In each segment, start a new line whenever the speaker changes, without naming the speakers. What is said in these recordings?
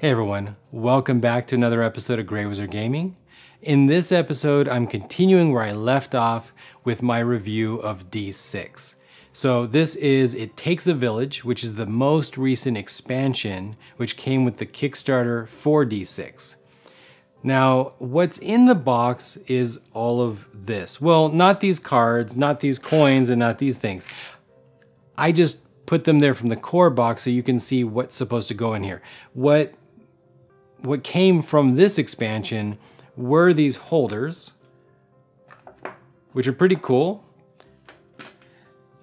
Hey everyone, welcome back to another episode of Grey Wizard Gaming. In this episode, I'm continuing where I left off with my review of D6. So this is It Takes a Village, which is the most recent expansion, which came with the Kickstarter for D6. Now, what's in the box is all of this. Well, not these cards, not these coins, and not these things. I just put them there from the core box so you can see what's supposed to go in here. What came from this expansion were these holders, which are pretty cool.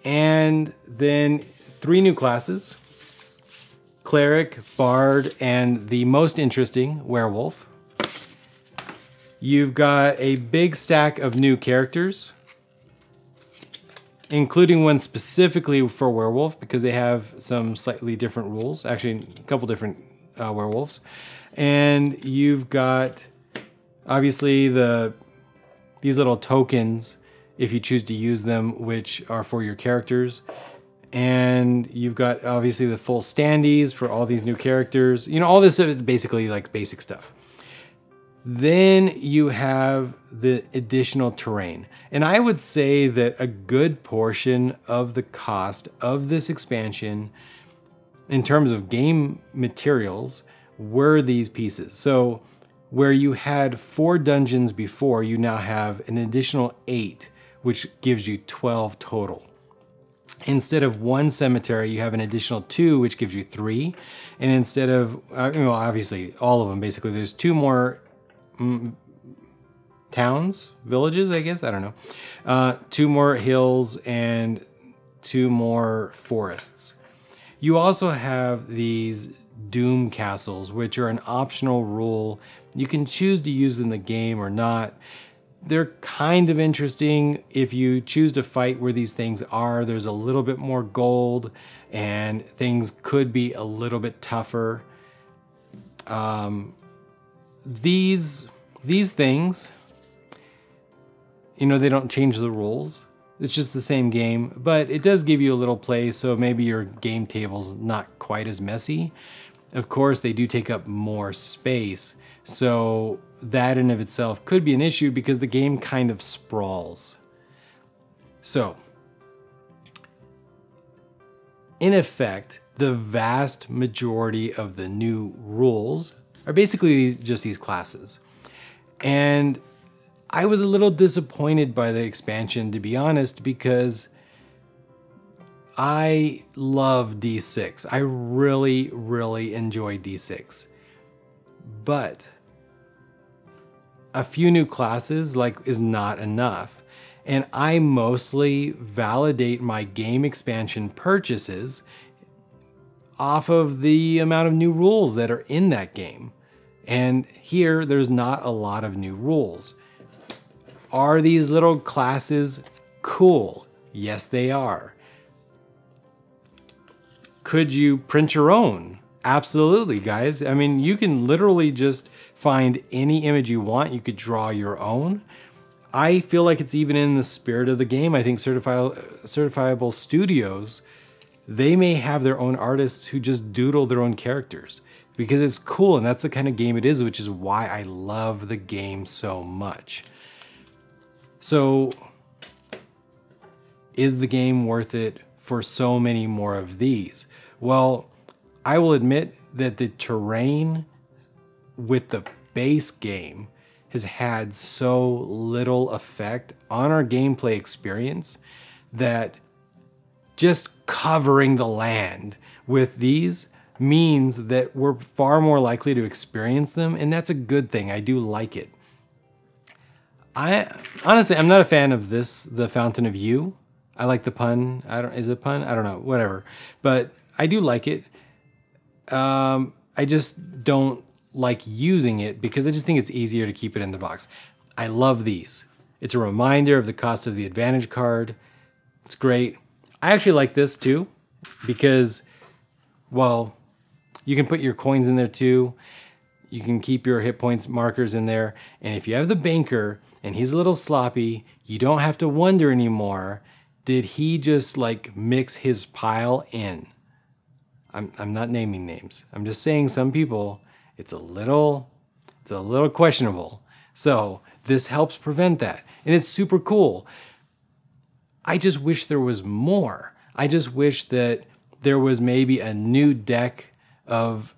And then 3 new classes: Cleric, Bard, and the most interesting, Werewolf. You've got a big stack of new characters, including one specifically for Werewolf because they have some slightly different rules. Actually, a couple different werewolves. And you've got, obviously, these little tokens, if you choose to use them, which are for your characters. And you've got, obviously, the full standees for all these new characters. You know, all this is basically like basic stuff. Then you have the additional terrain. And I would say that a good portion of the cost of this expansion, in terms of game materials, were these pieces. So where you had 4 dungeons before, you now have an additional 8, which gives you 12 total. Instead of 1 cemetery, you have an additional 2, which gives you 3. And instead of, well, obviously all of them, basically, there's 2 more towns, villages, I guess, I don't know. 2 more hills and 2 more forests. You also have these Doom Castles, which are an optional rule. You can choose to use in the game or not. They're kind of interesting if you choose to fight where these things are. There's a little bit more gold and things could be a little bit tougher. These things, you know, they don't change the rules. It's just the same game, but it does give you a little play, so maybe your game table's not quite as messy. Of course, they do take up more space, so that in of itself could be an issue because the game kind of sprawls. So, in effect, the vast majority of the new rules are basically just these classes. And I was a little disappointed by the expansion, to be honest, because I love D6. I really, really enjoy D6. But a few new classes is not enough. And I mostly validate my game expansion purchases off of the amount of new rules that are in that game. And here, there's not a lot of new rules. Are these little classes cool? Yes, they are. Could you print your own? Absolutely, guys. I mean, you can literally just find any image you want. You could draw your own. I feel like it's even in the spirit of the game. I think Certifiable Studios, they may have their own artists who just doodle their own characters because it's cool, and that's the kind of game it is, which is why I love the game so much. So, is the game worth it for so many more of these? Well, I will admit that the terrain with the base game has had so little effect on our gameplay experience that just covering the land with these means that we're far more likely to experience them, and that's a good thing. I do like it. Honestly, I'm not a fan of this, the Fountain of Youth. I like the pun. Is it a pun? I don't know, whatever. But I do like it. I just don't like using it because I just think it's easier to keep it in the box. I love these. It's a reminder of the cost of the Advantage card. It's great. I actually like this too because, well, you can put your coins in there too. You can keep your hit points markers in there. And if you have the banker and he's a little sloppy, you don't have to wonder anymore, did he just mix his pile in? I'm not naming names. I'm just saying some people, it's a little questionable. So this helps prevent that. And it's super cool. I just wish there was more. I just wish that there was maybe a new deck of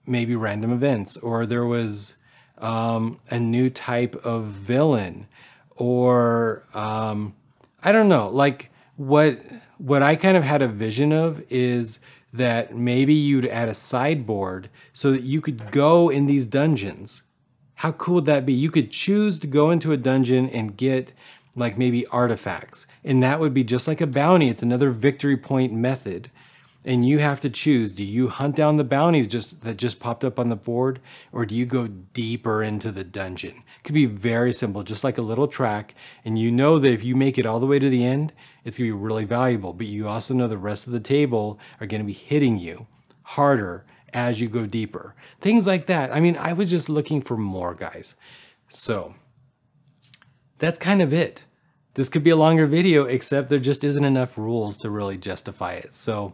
maybe random events, or there was a new type of villain, or I don't know. Like what I kind of had a vision of is that maybe you'd add a sideboard so that you could go in these dungeons. How cool would that be? You could choose to go into a dungeon and get like maybe artifacts, and that would be just like a bounty. It's another victory point method. And you have to choose, do you hunt down the bounties that just popped up on the board, or do you go deeper into the dungeon? It could be very simple, just like a little track. And you know that if you make it all the way to the end, it's gonna be really valuable. But you also know the rest of the table are gonna be hitting you harder as you go deeper. Things like that. I mean, I was just looking for more, guys. So that's kind of it. This could be a longer video, except there just isn't enough rules to really justify it. So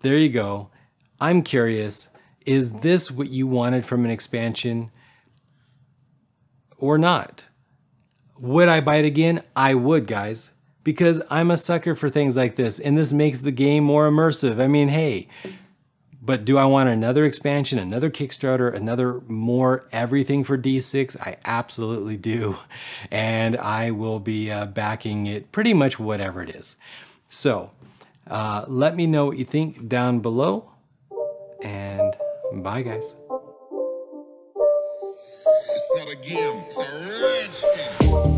there you go. I'm curious, is this what you wanted from an expansion or not? Would I buy it again? I would, guys, because I'm a sucker for things like this, and this makes the game more immersive. I mean, hey, but do I want another expansion, another Kickstarter, another more everything for D6? I absolutely do. And I will be backing it pretty much whatever it is. So let me know what you think down below, and bye, guys.
It's not a game, it's a rich thing.